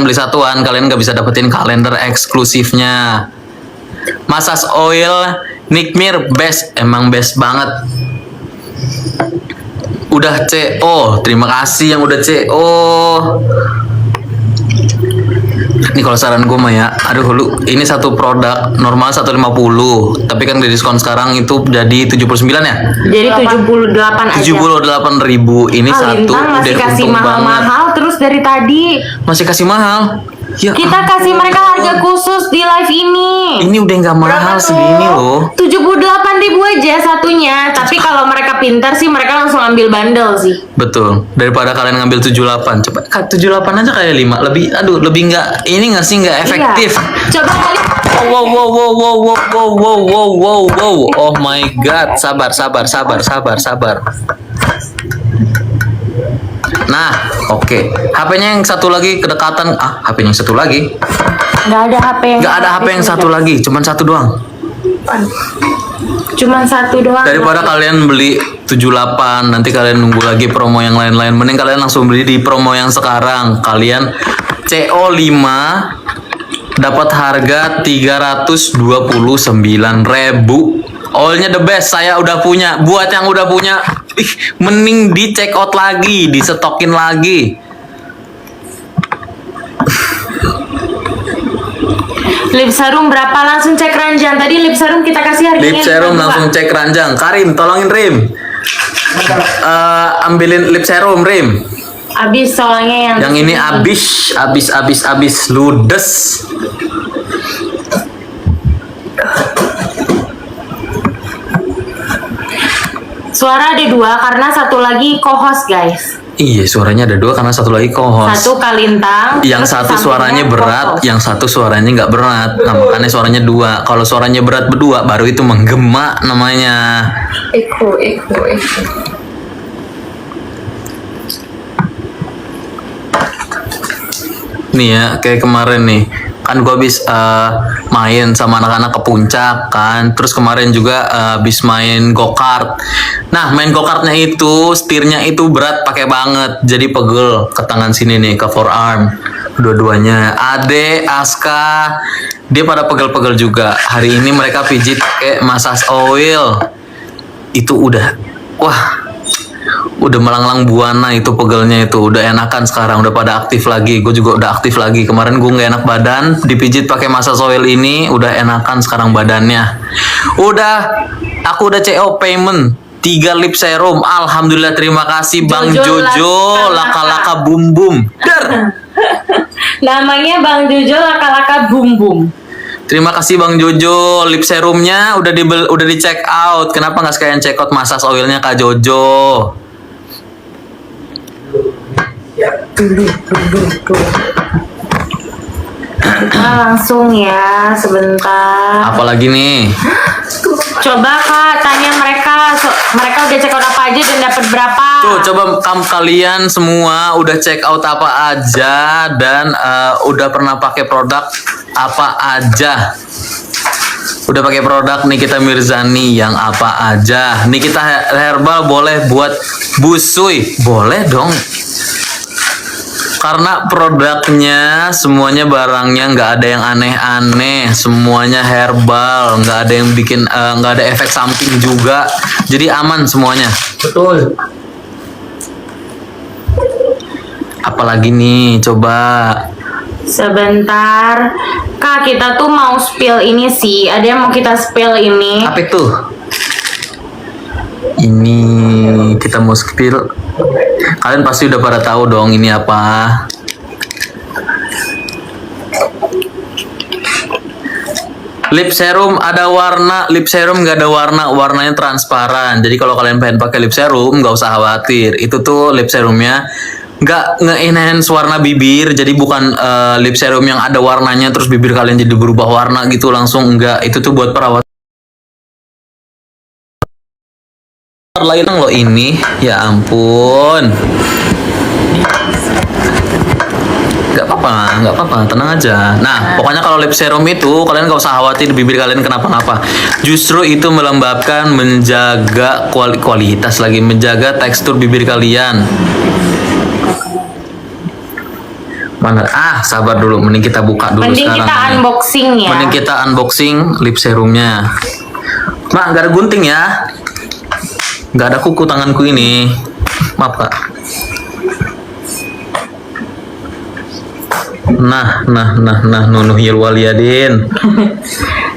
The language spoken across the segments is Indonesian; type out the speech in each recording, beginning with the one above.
beli satuan, kalian nggak bisa dapetin kalender eksklusifnya. Massage oil Nikmir best, emang best banget. Udah CO, terima kasih yang udah CO. Ini kalau saran gue mah ya, aduh lu, ini satu produk normal 150, tapi kan di diskon sekarang itu jadi 79 ya? Jadi 78 aja. 78.000 ini satu Lintang masih udah kasih untung banget. mahal-mahal terus dari tadi. Masih kasih mahal. Ya, Kita kasih mereka harga khusus di live ini. ini udah nggak mahal segini loh. 78.000 aja satunya. Tapi kalau mereka pintar sih mereka langsung ambil bundle sih. Betul. Daripada kalian ngambil 78, coba 78 aja kayak 5. Lebih, aduh, lebih nggak, ini nggak sih nggak efektif. Iya. Coba kali. Wow, wow, wow, wow, wow, wow, wow, wow, wow, wow. Oh my god, sabar. Nah, oke. HP-nya yang satu lagi kedekatan. HP-nya yang satu lagi. Nggak ada HP yang. Nggak ada HP yang satu lagi, cuman satu doang. Cuman satu doang. Daripada kalian beli 78, nanti kalian nunggu lagi promo yang lain-lain. Mending kalian langsung beli di promo yang sekarang. Kalian CO5 dapat harga 329.000. Oilnya the best, saya udah punya. Buat yang udah punya, mending di check out lagi, distokin lagi. Lip serum berapa? Langsung cek ranjang. Tadi lip serum kita kasih harganya. Lip serum 52. langsung cek ranjang. Karim, tolongin Rim. Ambilin lip serum Rim. Abis soalnya Yang ini abis ludes. Suara ada 2 karena satu lagi co-host guys. Iya, suaranya ada 2 karena satu lagi co-host. Satu Kalintang. Yang terus satu sampingnya suaranya berat, co-host. yang satu suaranya nggak berat. Nah, makanya suaranya 2. Kalau suaranya berat berdua, baru itu menggema namanya. Eko. Nih ya, kayak kemarin nih. Kan gua habis main sama anak-anak ke puncak kan. Terus kemarin juga habis main go-kart. Nah, main go-kartnya itu setirnya itu berat pakai banget. Jadi pegel ke tangan sini nih, ke forearm. Dua-duanya. Ade, Aska, dia pada pegel-pegel juga. Hari ini mereka pijit pakai massage oil. Itu udah melanglang buana itu pegelnya itu, udah enakan sekarang, udah pada aktif lagi. Gue juga udah aktif lagi. Kemarin gue nggak enak badan, dipijit pakai massage oil ini, udah enakan sekarang badannya. Aku udah CO payment 3 lip serum. Alhamdulillah, terima kasih Bang Jojo, laka-laka bum bum. Namanya Bang Jojo laka-laka bum bum. Terima kasih Bang Jojo, lip serumnya udah di check out. Kenapa nggak sekalian check out massage oilnya Kak Jojo? Langsung ya, sebentar. Apalagi nih? Coba Kak, tanya mereka. Mereka udah check out apa aja dan dapat berapa? Tuh, coba kalian semua udah check out apa aja dan udah pernah pakai produk apa aja? Udah pakai produk Nikita Mirzani yang apa aja? Nikita Herbal boleh buat busui? Boleh dong. Karena produknya semuanya barangnya nggak ada yang aneh-aneh, semuanya herbal, nggak ada yang bikin nggak ada efek samping juga, jadi aman semuanya. Betul. Apalagi nih, coba. Sebentar. Kak, kita tuh mau spill ini sih. Ada yang mau kita spill ini. Apa itu? Ini kita mau spill. Kalian pasti udah pada tahu dong ini apa. Lip serum ada warna, lip serum nggak ada warna, warnanya transparan. Jadi kalau kalian pengen pakai lip serum nggak usah khawatir. Itu tuh lip serumnya nggak nge-enhance warna bibir. Jadi bukan lip serum yang ada warnanya terus bibir kalian jadi berubah warna gitu langsung, enggak. Itu tuh buat perawat lain loh ini. Ya ampun. Nggak apa-apa, tenang aja. Nah, pokoknya kalau lip serum itu kalian nggak usah khawatir bibir kalian kenapa-napa. Justru itu melembabkan, menjaga kualitas lagi, menjaga tekstur bibir kalian. Mana? Sabar dulu. Mending kita buka dulu Mending sekarang. kita unboxing ya. Mending kita unboxing lip serumnya. Mak, nggak ada gunting ya? Nggak ada kuku tanganku ini. Maaf kak. Nah, nunuhil waliyadin.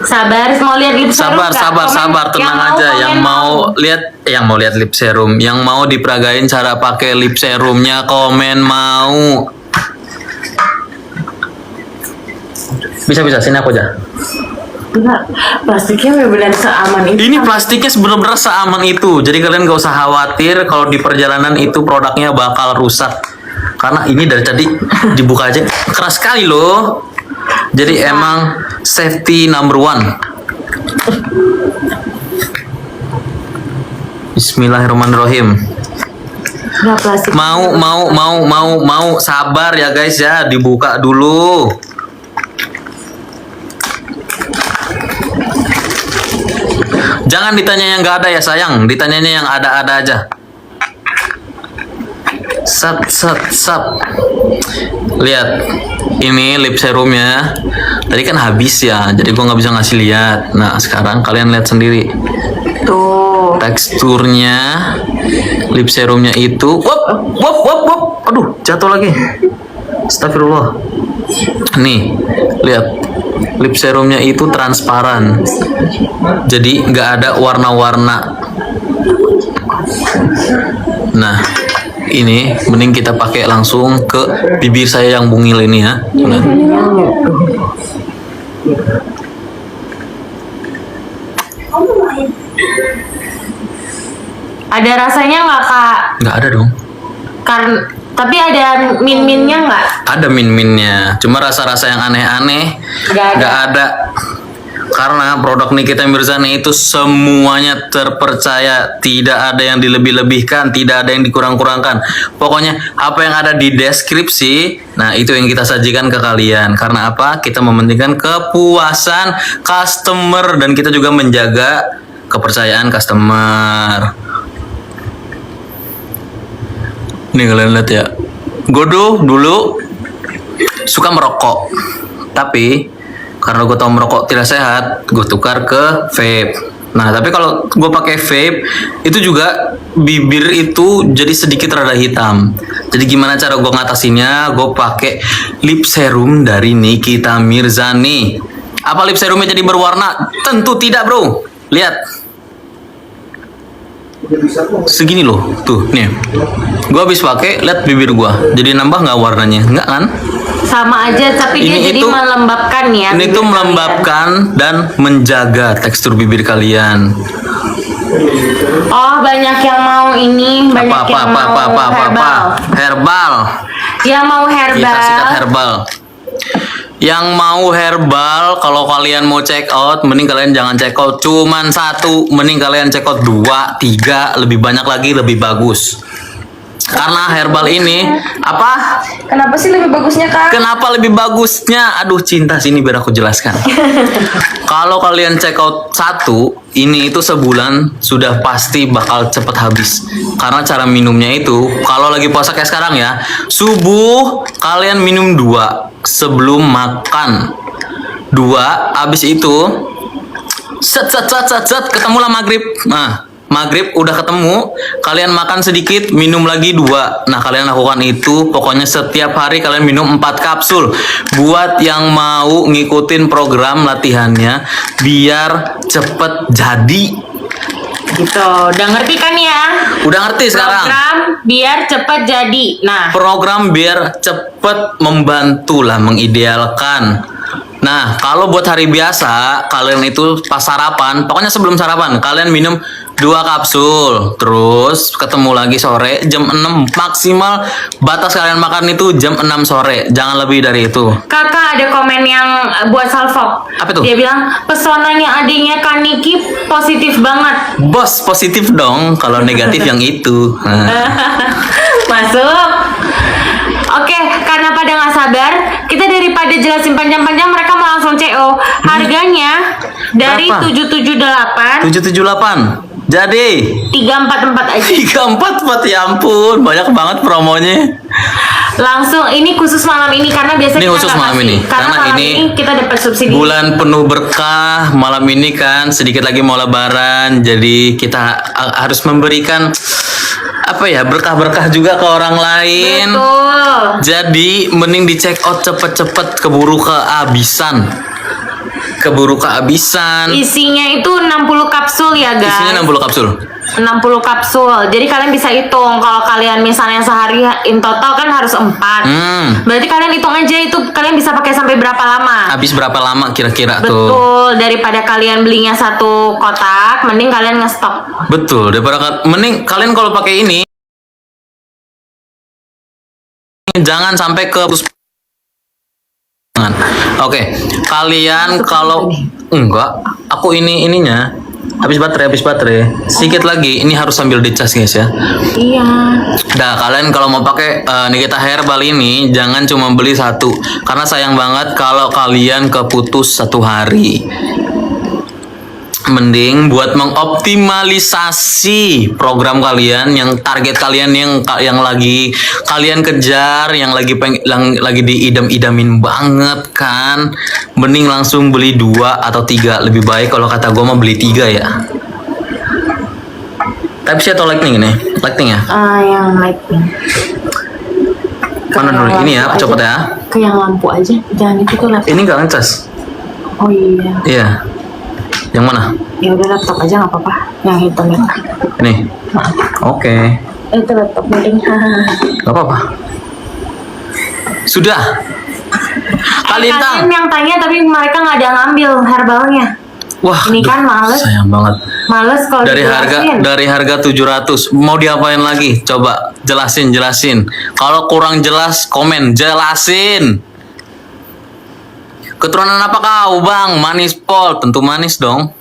Sabar, mau lihat lip serum nggak? Sabar, Komen. tenang aja. Yang mau lihat lip serum, yang mau diperagain cara pakai lip serumnya, komen mau. Bisa, sini aku aja. Enggak, plastiknya benar-benar seaman itu. Ini plastiknya benar-benar seaman itu. Jadi kalian gak usah khawatir kalau di perjalanan itu produknya bakal rusak. Karena ini dari tadi dibuka aja keras sekali loh. Jadi emang safety number one. Bismillahirrahmanirrahim. Enggak, plastik. Mau sabar ya guys ya, dibuka dulu. Jangan ditanya yang nggak ada ya sayang, ditanyanya yang ada-ada aja. Sat. Lihat, ini lip serumnya. Tadi kan habis ya, jadi gua nggak bisa ngasih lihat. Nah sekarang kalian lihat sendiri. Tuh. Teksturnya lip serumnya itu. Wop. Aduh, jatuh lagi. Astagfirullah. Nih, lihat. Lip serumnya itu transparan. Jadi nggak ada warna-warna. Nah, ini mending kita pakai langsung ke bibir saya yang bungil ini ya. Nah. Ada rasanya nggak kak? Nggak ada dong. Tapi ada min-minnya nggak? Ada min-minnya. Cuma rasa-rasa yang aneh-aneh nggak ada. Karena produk Nikita Mirzani itu semuanya terpercaya, tidak ada yang dilebih-lebihkan, tidak ada yang dikurang-kurangkan. Pokoknya apa yang ada di deskripsi, nah itu yang kita sajikan ke kalian. Karena apa? Kita mementingkan kepuasan customer dan kita juga menjaga kepercayaan customer. Nih kalian lihat ya, gue dulu suka merokok, tapi karena gue tau merokok tidak sehat, gue tukar ke vape. Nah tapi kalau gue pakai vape, itu juga bibir itu jadi sedikit rada hitam. Jadi gimana cara gue ngatasinnya? Gue pakai lip serum dari Nikita Mirzani. Apa lip serumnya jadi berwarna? Tentu tidak bro. Lihat. Segini loh, tuh nih. Gua habis pakai, lihat bibir gua. Jadi nambah nggak warnanya? Nggak kan? Sama aja, tapi dia jadi melembabkan ya. Ini tuh melembabkan dan menjaga tekstur bibir kalian. Oh, banyak yang mau ini, banyak yang mau herbal. Herbal. Yang mau herbal. Kita sikat herbal. Yang mau herbal, kalau kalian mau check out, mending kalian jangan check out cuman satu, mending kalian check out 2, 3, lebih banyak lagi lebih bagus. Karena herbal ini apa? Kenapa sih lebih bagusnya kak? Kenapa lebih bagusnya? Aduh cinta, sini biar aku jelaskan. Kalau kalian check out satu, ini itu sebulan sudah pasti bakal cepet habis. Karena cara minumnya itu, kalau lagi puasa kayak sekarang ya, subuh kalian minum 2 sebelum makan. 2, habis itu set ketemulah maghrib. Nah, maghrib udah ketemu, kalian makan sedikit, minum lagi 2. Nah, kalian lakukan itu, pokoknya setiap hari kalian minum 4 kapsul. Buat yang mau ngikutin program latihannya, biar cepet jadi. Gitu, udah ngerti kan ya? Udah ngerti sekarang? Program biar cepet jadi. Nah, Program biar cepet membantu lah, mengidealkan. Nah, kalau buat hari biasa, kalian itu pas sarapan, pokoknya sebelum sarapan, kalian minum 2 kapsul. Terus ketemu lagi sore jam 6, maksimal batas kalian makan itu jam 6 sore. Jangan lebih dari itu. kakak ada komen yang buat Salfok. Apa tuh? Dia bilang, pesonanya adiknya Kak Niki positif banget. Bos, positif dong. Kalau negatif yang itu. Nah. Masuk. Oke, karena pada nggak sabar, kita daripada jelasin panjang-panjang, mereka mau langsung CO. Harganya dari Berapa? 778 778. Jadi 344 aja. 344, ya ampun, banyak banget promonya. Langsung ini khusus malam ini karena biasanya Ini kita khusus nggak malam kasih. ini. Karena Karena malam ini ini kita dapat subsidi. Bulan penuh berkah, malam ini kan sedikit lagi mau lebaran, jadi kita harus memberikan apa ya, berkah-berkah juga ke orang lain. Betul. Jadi mending di check out cepet-cepet, keburu kehabisan. Isinya itu 60 kapsul ya guys. Isinya 60 kapsul. 60 kapsul. Jadi kalian bisa hitung kalau kalian misalnya sehari in total kan harus 4. Berarti kalian hitung aja itu kalian bisa pakai sampai berapa lama. Habis berapa lama kira-kira tuh? Betul, daripada kalian belinya satu kotak, mending kalian ngestok. Betul, daripada mending kalian kalau pakai ini jangan sampai ke Oke, kalian kalau enggak, aku ininya habis baterai. Sedikit lagi, ini harus sambil dicas guys ya. Iya. Nah, kalian kalau mau pakai Nikita Herbal ini jangan cuma beli satu, karena sayang banget kalau kalian keputus satu hari. Mending buat mengoptimalisasi program kalian, yang target kalian yang lagi kalian kejar, yang lagi diidam-idamin banget kan, mending langsung beli 2 atau 3. Lebih baik kalau kata gue mah beli 3 ya. Type C atau lightning ini? Lightning ya? Yang lightning. Mana dulu? Ini ya, copot ya. Ke yang lampu aja, jangan itu tuh laptop. Ini nggak ngecas. Oh iya. Iya. Yang mana? Ya udah laptop aja nggak apa-apa. Yang hitam itu. Ini. Oke. Itu laptop mending. Gak apa-apa. Sudah. Kalian Kalintang. yang tanya tapi mereka nggak ada ngambil herbalnya. Wah, Ini kan males. sayang banget. Males kalau Dari harga 700 mau diapain lagi? Coba jelasin. Kalau kurang jelas komen, jelasin. Keturunan apa kau, Bang? Manis Pol, tentu manis dong.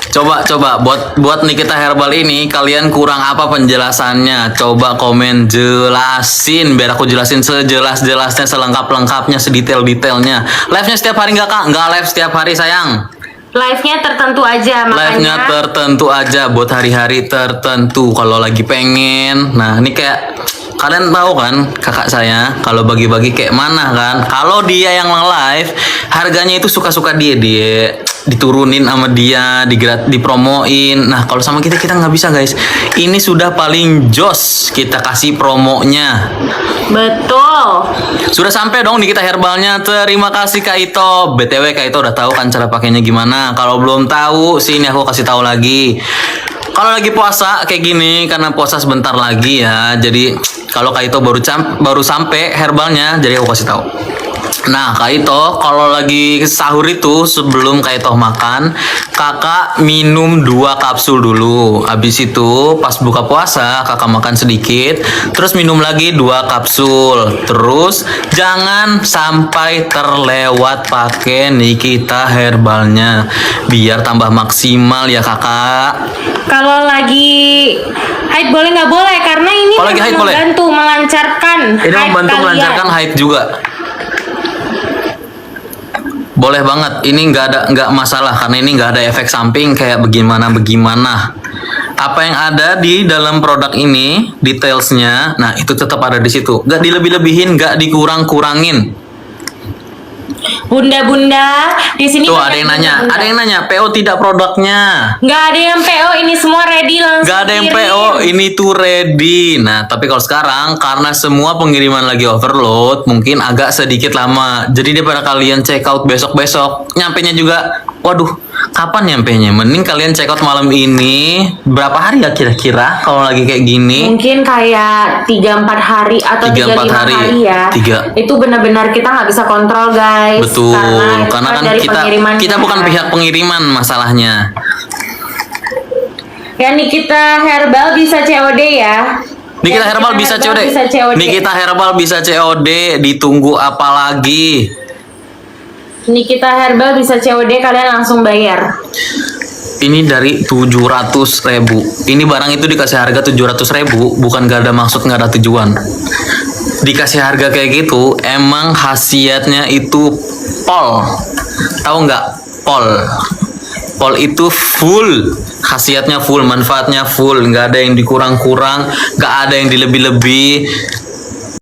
Coba buat Nikita Herbal ini kalian kurang apa penjelasannya? Coba komen jelasin biar aku jelasin sejelas-jelasnya, selengkap-lengkapnya, sedetail-detailnya. Live-nya setiap hari nggak, Kak? Nggak live setiap hari, sayang. Live-nya tertentu aja, makanya. Live-nya tertentu aja buat hari-hari tertentu kalau lagi pengen. Nah, ini kayak kalian tahu kan kakak saya kalau bagi-bagi kayak mana kan. Kalau dia yang live, harganya itu suka-suka dia diturunin sama dia, dipromoin. Nah, kalau sama kita nggak bisa, guys. Ini sudah paling jos kita kasih promonya. Betul. Sudah sampai dong Nikita Herbalnya. Terima kasih Kak Ito. BTW Kak Ito udah tahu kan cara pakainya gimana. Kalau belum tahu, sini aku kasih tahu lagi. Kalau lagi puasa kayak gini, karena puasa sebentar lagi ya. Jadi kalau Kak Ito baru sampai herbalnya, jadi aku kasih tahu. Nah, Kak Ito kalau lagi sahur itu sebelum Kak Ito makan, kakak minum 2 kapsul dulu. Habis itu pas buka puasa kakak makan sedikit, terus minum lagi 2 kapsul. Terus jangan sampai terlewat pakai Nikita Herbalnya, biar tambah maksimal ya kakak. Kalau lagi haid boleh nggak boleh? Karena ini Kalau lagi haid boleh. membantu melancarkan. Ini haid membantu kalian. melancarkan haid juga. Boleh banget, ini nggak masalah karena ini nggak ada efek samping kayak bagaimana. Apa yang ada di dalam produk ini, detailsnya, nah itu tetap ada di situ. Nggak dilebih-lebihin, nggak dikurang-kurangin. Bunda-bunda di sini Tuh banyak ada yang nanya, PO tidak produknya? nggak ada yang PO, ini semua ready langsung. Gak ada yang kirim. PO, ini tuh ready. Nah, tapi kalau sekarang karena semua pengiriman lagi overload, mungkin agak sedikit lama. Jadi daripada kalian check out besok-besok, nyampenya juga, waduh, kapan nyampenya? Mending kalian check out malam ini. Berapa hari ya kira-kira kalau lagi kayak gini? Mungkin kayak 3-4 hari atau 3-4 3-5 hari. hari ya. 3. Itu benar-benar kita nggak bisa kontrol guys. Betul, itu karena kan dari kita pengirimannya. bukan pihak pengiriman masalahnya. Ya Nikita Herbal bisa COD ya. Nikita Herbal bisa COD. Nikita Herbal bisa COD. Ditunggu apa lagi? Nikita Herbal bisa COD, kalian langsung bayar. Ini dari 700.000. Ini barang itu dikasih harga 700.000, bukan gak ada maksud, gak ada tujuan. Dikasih harga kayak gitu, emang khasiatnya itu pol. Tahu nggak? Pol itu full khasiatnya full, manfaatnya full, nggak ada yang dikurang-kurang, nggak ada yang dilebih-lebih.